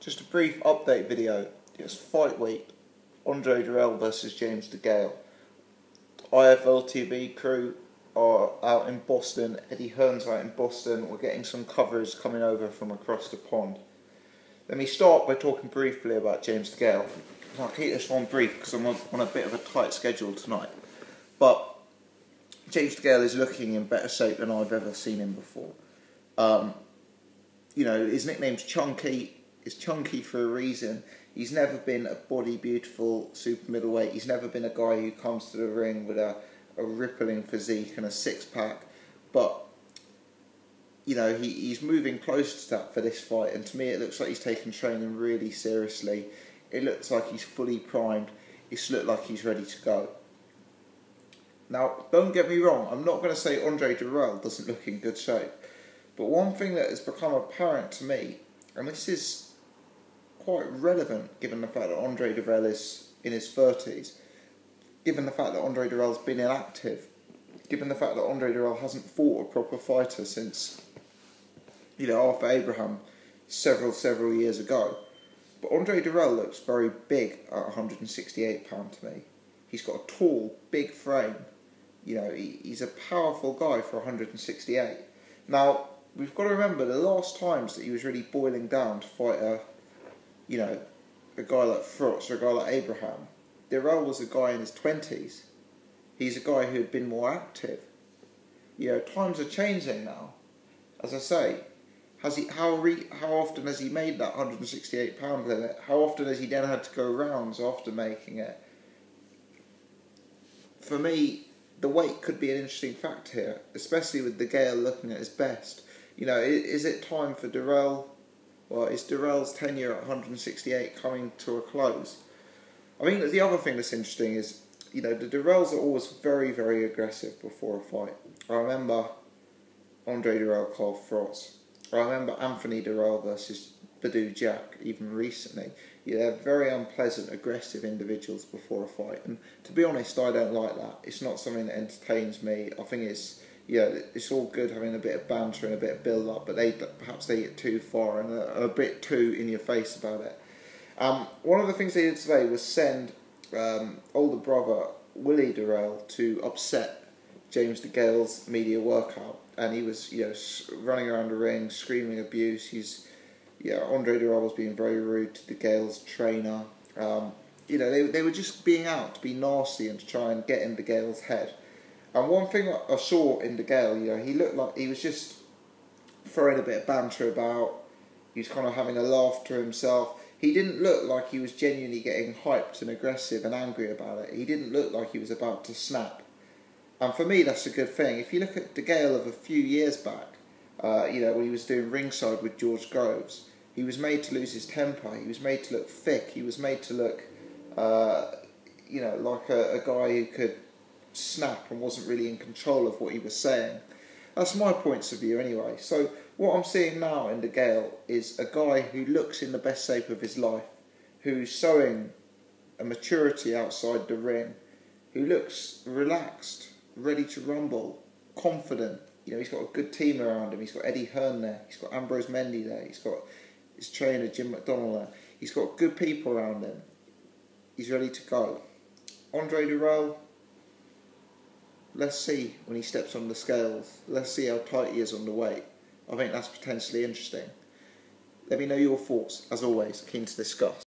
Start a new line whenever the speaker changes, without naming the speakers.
Just a brief update video. It's fight week. Andre Dirrell versus James Degale. IFL TV crew are out in Boston. Eddie Hearn's out in Boston. We're getting some coverage coming over from across the pond. Let me start by talking briefly about James Degale. I'll keep this one brief because I'm on a bit of a tight schedule tonight. But James Degale is looking in better shape than I've ever seen him before. His nickname's Chunky. He's chunky for a reason. He's never been a body beautiful super middleweight. He's never been a guy who comes to the ring with a rippling physique and a six-pack. But he's moving close to that for this fight, and to me it looks like he's taken training really seriously. It looks like he's fully primed. It's looked like he's ready to go. Now, don't get me wrong, I'm not going to say Andre Dirrell doesn't look in good shape, but one thing that has become apparent to me, and this is quite relevant given the fact that Andre Dirrell is in his 30s, given the fact that Andre Dirrell's been inactive, given the fact that Andre Dirrell hasn't fought a proper fighter since, Arthur Abraham several years ago. But Andre Dirrell looks very big at 168 pounds to me. He's got a tall, big frame. He's a powerful guy for 168. Now, we've got to remember the last times that he was really boiling down to fight a guy like Frotz or a guy like Abraham, Dirrell was a guy in his 20s. He's a guy who had been more active. Times are changing now. As I say, how often has he made that 168 pound limit? How often has he then had to go rounds after making it? For me, the weight could be an interesting factor here, especially with Degale looking at his best. Is it time for Dirrell? Well, is Dirrell's tenure at 168 coming to a close? I mean, the other thing that's interesting is, the Dirrells are always very, very aggressive before a fight. I remember Andre Dirrell called Frotz. I remember Anthony Dirrell versus Badou Jack, even recently. They're very unpleasant, aggressive individuals before a fight. And to be honest, I don't like that. It's not something that entertains me. I think it's all good having a bit of banter and a bit of build-up, but perhaps they get too far and are a bit too in your face about it. One of the things they did today was send older brother Willie Dirrell to upset James Degale's media workout, and he was running around the ring screaming abuse. Andre Dirrell was being very rude to Degale's trainer. They were just being out to be nasty and to try and get in Degale's head. And one thing I saw in Degale, he looked like he was just throwing a bit of banter about. He was kind of having a laugh to himself. He didn't look like he was genuinely getting hyped and aggressive and angry about it. He didn't look like he was about to snap. And for me, that's a good thing. If you look at Degale of a few years back, when he was doing ringside with George Groves, he was made to lose his temper. He was made to look thick. He was made to look, like a guy who could snap and wasn't really in control of what he was saying. That's my points of view anyway. So what I'm seeing now in Degale is a guy who looks in the best shape of his life, who's showing a maturity outside the ring, who looks relaxed, ready to rumble, confident. He's got a good team around him. He's got Eddie Hearn there. He's got Ambrose Mendy there. He's got his trainer Jim McDonald there. He's got good people around him. He's ready to go. Andre Dirrell, let's see when he steps on the scales. Let's see how tight he is on the weight. I think that's potentially interesting. Let me know your thoughts. As always, keen to discuss.